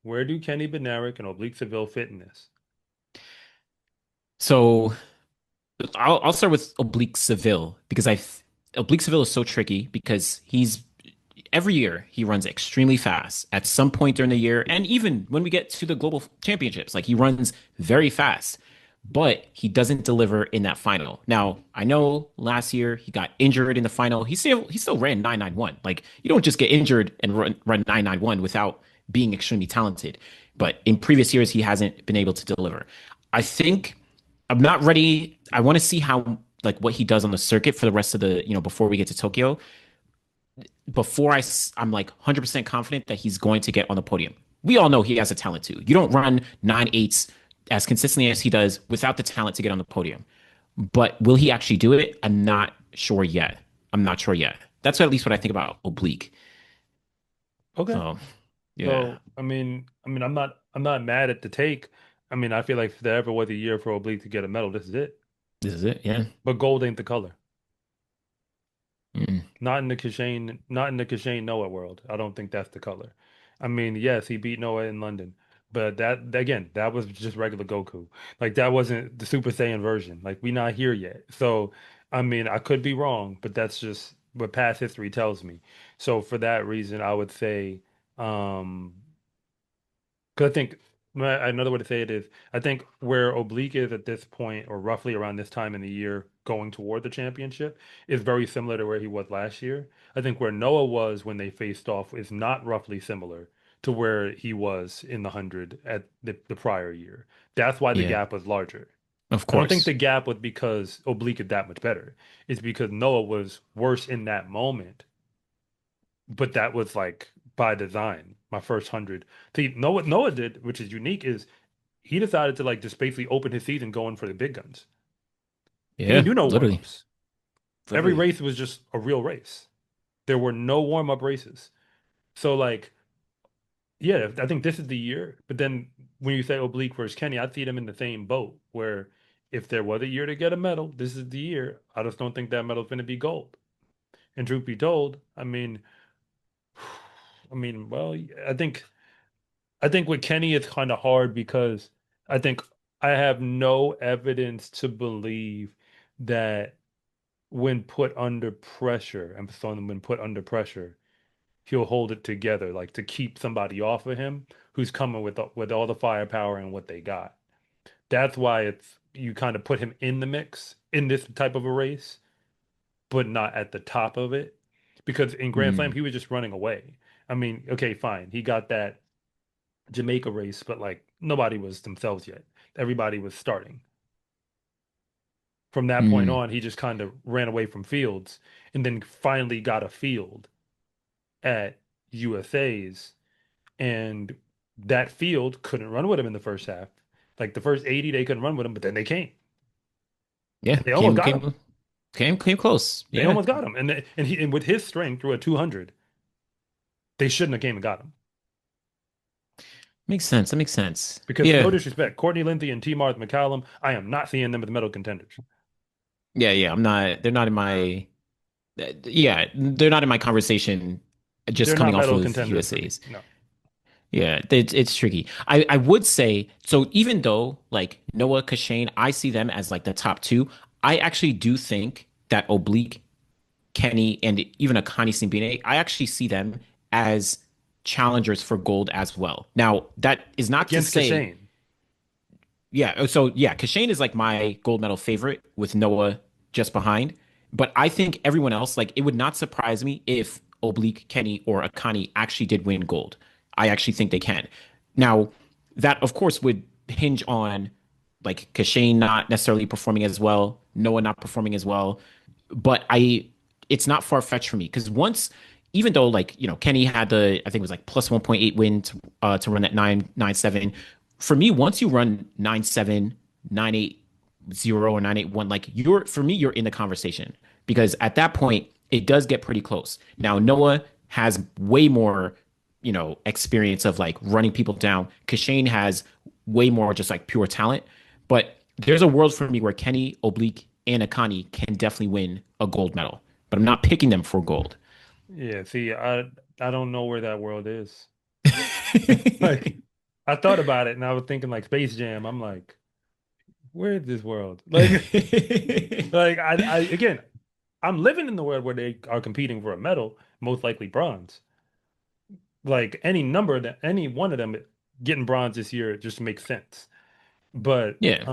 Where do Kenny Bednarek and Oblique Seville fit in this? So I'll start with Oblique Seville because Oblique Seville is so tricky because he's every year he runs extremely fast at some point during the year, and even when we get to the global championships, like he runs very fast, but he doesn't deliver in that final. Now, I know last year he got injured in the final. He still ran 991. Like you don't just get injured and run 991 without being extremely talented. But in previous years, he hasn't been able to deliver. I think I'm not ready. I want to see how like what he does on the circuit for the rest of the, before we get to Tokyo. I'm like 100% confident that he's going to get on the podium. We all know he has a talent too. You don't run 9.8s as consistently as he does without the talent to get on the podium. But will he actually do it? I'm not sure yet. I'm not sure yet. That's at least what I think about Oblique. Okay. So, yeah, So, I'm not mad at the take. I mean, I feel like if there ever was a year for Oblique to get a medal, this is it. this is it. Yeah. But gold ain't the color. Mm. Not in the Kishane Noah world. I don't think that's the color. I mean, yes, he beat Noah in London, but that again, that was just regular Goku. Like that wasn't the Super Saiyan version. Like we not here yet. So, I mean, I could be wrong, but that's just what past history tells me. So for that reason, I would say, um, because I think another way to say it is, I think where Oblique is at this point, or roughly around this time in the year, going toward the championship, is very similar to where he was last year. I think where Noah was when they faced off is not roughly similar to where he was in the 100 at the prior year. That's why the Yeah, gap was larger. of I don't think course. the gap was because Oblique is that much better. It's because Noah was worse in that moment, but that was like by design. My first 100. See, what Noah did, which is unique, is he decided to like just basically open his season going for the big guns. He didn't Yeah, do no literally. warm-ups. Every Literally. race was just a real race. There were no warm-up races. So like, yeah, I think this is the year. But then when you say Oblique versus Kenny, I see them in the same boat where if there was a year to get a medal, this is the year. I just don't think that medal's going to be gold. And truth be told, well, I think with Kenny it's kind of hard because I think I have no evidence to believe that when put under pressure, and so when put under pressure, he'll hold it together, like to keep somebody off of him who's coming with all the firepower and what they got. That's why it's you kind of put him in the mix in this type of a race, but not at the top of it. Because in Grand Slam, Mm. he was just running away. I mean, okay, fine. He got that Jamaica race, but like nobody was themselves yet. Everybody was starting. From that point Mm. on, he just kind of ran away from fields and then finally got a field at USA's. And that field couldn't run with him in the first half. Like the first 80, they couldn't run with him, but then they came. Yeah, And they almost came got him. came came close. They Yeah. almost got him. And with his strength through a 200, they shouldn't have came and got him. Makes sense. That makes sense. Because no Yeah. disrespect, Courtney Lindsay and T. Martha McCallum, I am not seeing them as medal contenders. Yeah, yeah. They're not in my yeah, they're not in my conversation just They're coming not off medal of contenders for me. USA's. No. Yeah, it's tricky. I would say so even though like Noah Kashane, I see them as like the top two, I actually do think that Oblique, Kenny, and even Akani Simbine, I actually see them as challengers for gold as well. Now, that is not to Against say, Kishane. yeah, so yeah, Kashane is like my gold medal favorite with Noah just behind. But I think everyone else, like, it would not surprise me if Oblique, Kenny, or Akani actually did win gold. I actually think they can. Now, that of course would hinge on like Kashane not necessarily performing as well, Noah not performing as well. But it's not far fetched for me because even though like Kenny had I think it was like plus 1.8 win to run that 997. For me, once you run 9.7, 9.80 or 9.81, like you're in the conversation because at that point it does get pretty close. Now Noah has way more experience of like running people down. Kashane has way more just like pure talent. But there's a world for me where Kenny, Oblique, and Akani can definitely win a gold medal. But I'm not picking them for gold. Yeah, see, I don't know where that world is. Like, I thought about it and I was thinking like Space Jam. I'm like, where is this world? Like, like I again, I'm living in the world where they are competing for a medal, most likely bronze. Like any number of them, any one of them getting bronze this year just makes sense. But Yeah,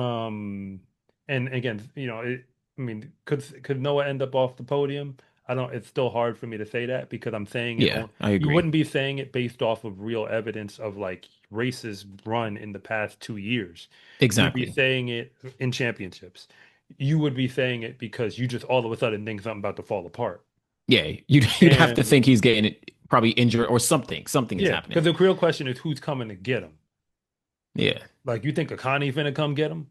and again, I mean, could Noah end up off the podium? I don't, it's still hard for me to say that because I'm saying it yeah, on, I you agree. wouldn't be saying it based off of real evidence of like races run in the past 2 years. You'd be Exactly. saying it in championships. You would be saying it because you just all of a sudden think something about to fall apart. Yeah, you'd have to And think he's getting probably injured or something. Something is yeah, because happening. the real question is who's coming to get him. Yeah. Like you think Akani finna come get him?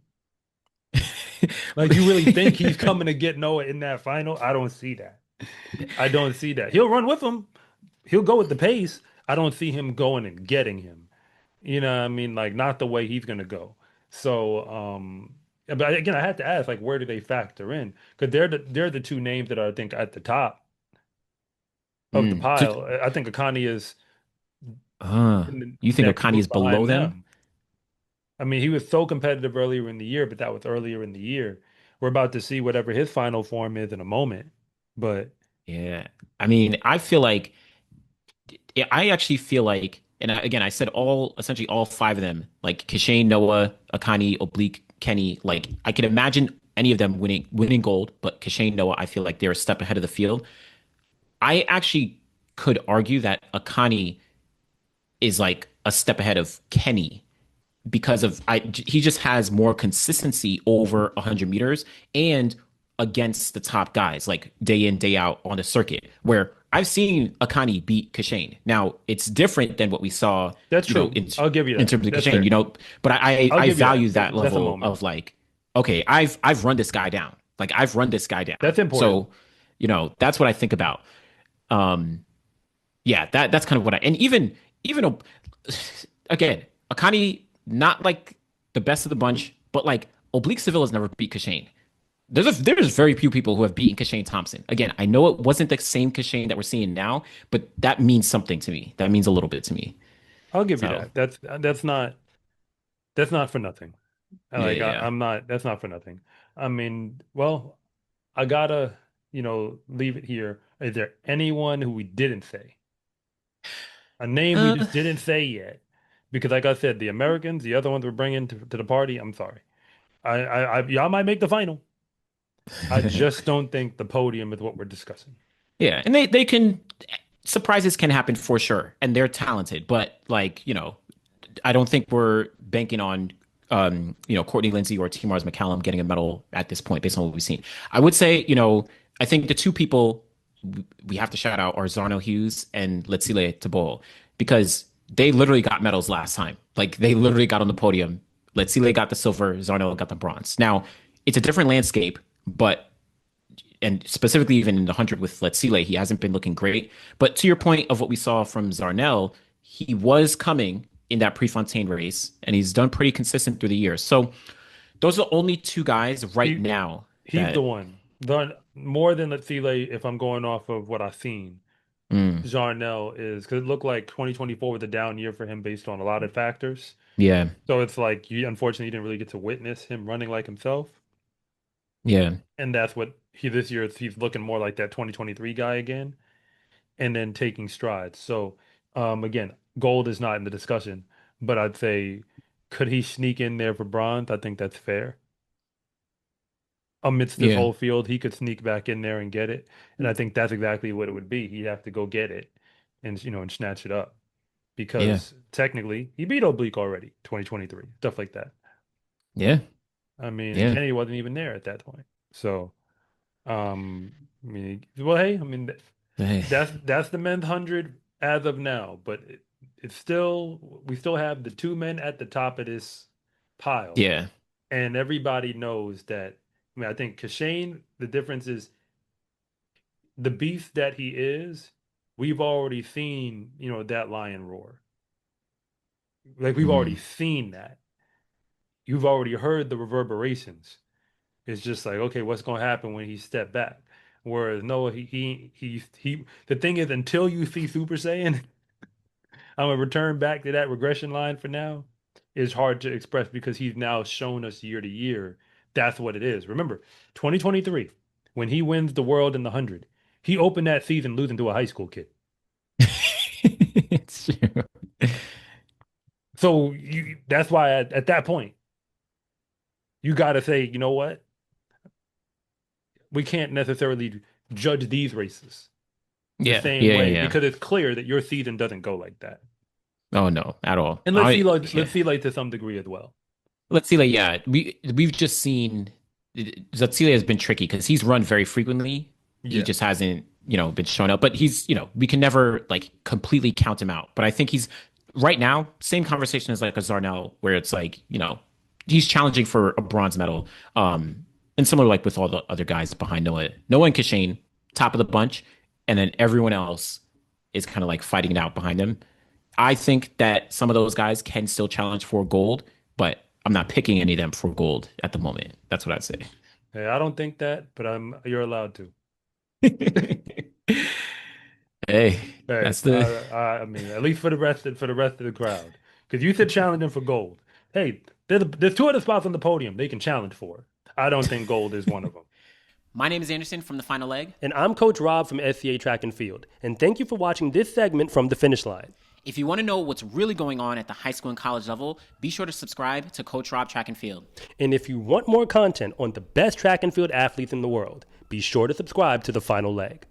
Like you really think he's coming to get Noah in that final? I don't see that. I don't see that. He'll run with him. He'll go with the pace. I don't see him going and getting him. You know what I mean? Like not the way he's gonna go. So but again, I had to ask, like, where do they factor in? Because they're the two names that are, I think, at the top of the Mm. pile. I think Akani is in the You think next Okani is group below behind them? them. I mean, he was so competitive earlier in the year, but that was earlier in the year. We're about to see whatever his final form is in a moment. But Yeah. I mean, I feel like I actually feel like, and again, I said essentially all five of them, like Kishane, Noah, Akani, Oblique, Kenny. Like I could imagine any of them winning gold, but Kishane, Noah, I feel like they're a step ahead of the field. I actually could argue that Akani is like a step ahead of Kenny because he just has more consistency over 100 meters and against the top guys like day in day out on the circuit where I've seen Akani beat Kishane. Now it's different than what we saw, that's you know, true. I'll give you in that. terms of That's Kishane, fair. but I'll I give you that. value that That's a level moment. of like, okay, I've run this guy down. Like I've run this guy down. That's important. So, that's what I think about. Um, yeah, that's kind of what and even again, Akani not like the best of the bunch, but like Oblique Seville has never beat Kishane. There's very few people who have beaten Kishane Thompson. Again, I know it wasn't the same Kishane that we're seeing now, but that means something to me. That means a little bit to me. I'll give you So that. That's not for nothing. yeah, Like yeah. I'm not. That's not for nothing. I mean, well, I gotta, leave it here. Is there anyone who we didn't say? A name we Uh, just didn't say yet? Because, like I said, the Americans, the other ones we're bringing to the party. I'm sorry. Y'all might make the final. I just don't think the podium is what we're discussing. yeah, and they can surprises can happen for sure, and they're talented, but like I don't think we're banking on Courtney Lindsay or T. Mars McCallum getting a medal at this point based on what we've seen. I would say, I think the two people we have to shout out are Zarno Hughes and Letsile Tabol because they literally got medals last time. Like they literally got on the podium. Letsile got the silver, Zarno got the bronze. Now, it's a different landscape, but and specifically even in the 100 with Letsile, he hasn't been looking great. But to your point of what we saw from Zarnell, he was coming in that Prefontaine race, and he's done pretty consistent through the years. So those are the only two guys right He now he's the that. one. The more than Letsile, if I'm going off of what I've seen, Mm, Jarnell is because it looked like 2024 was a down year for him based on a lot of factors. yeah, So it's like you unfortunately didn't really get to witness him running like himself. yeah, And that's what he this year he's looking more like that 2023 guy again and then taking strides. So again, gold is not in the discussion, but I'd say could he sneak in there for bronze? I think that's fair. Amidst this yeah, whole field, he could sneak back in there and get it. And I think that's exactly what it would be. He'd have to go get it and snatch it up yeah, because technically he beat Oblique already, 2023, stuff like that. yeah, I mean, and yeah. Kenny wasn't even there at that point. So, I mean, well, hey, I mean, that's the men's 100 as of now, but it's still we still have the two men at the top of this pile, Yeah. and everybody knows that. I mean, I think Kashane, the difference is the beast that he is. We've already seen, that lion roar. Like we've already Mm, seen that. You've already heard the reverberations. It's just like, okay, what's going to happen when he step back? Whereas Noah, he. The thing is, until you see Super Saiyan, I'm gonna return back to that regression line for now. Is hard to express because he's now shown us year to year that's what it is. Remember, 2023, when he wins the world in the 100, he opened that season losing to a high school kid. It's true. So that's why at that point, you got to say, you know what? We can't necessarily judge these races the Yeah, same yeah, yeah, way yeah. because it's clear that your season doesn't go like that. Oh no, at all. And I yeah. let's see like to some degree as well. Let's see. Like, yeah, we've just seen Zatzile has been tricky because he's run very frequently. He Yeah. just hasn't, been showing up. But he's, we can never like completely count him out. But I think he's right now same conversation as like a Zarnell, where it's like, he's challenging for a bronze medal. And similar like with all the other guys behind Noah and Kishane, top of the bunch, and then everyone else is kind of like fighting it out behind him. I think that some of those guys can still challenge for gold, but I'm not picking any of them for gold at the moment. That's what I'd say. Hey, I don't think that, but you're allowed to. Hey, Hey, that's the I mean, at least for the rest of the crowd, because you said challenge them for gold. Hey, there's two other spots on the podium they can challenge for. I don't think gold is one of them. My name is Anderson from the Final Leg. And I'm Coach Rob from SCA Track and Field. And thank you for watching this segment from the finish line. If you want to know what's really going on at the high school and college level, be sure to subscribe to Coach Rob Track and Field. And if you want more content on the best track and field athletes in the world, be sure to subscribe to The Final Leg.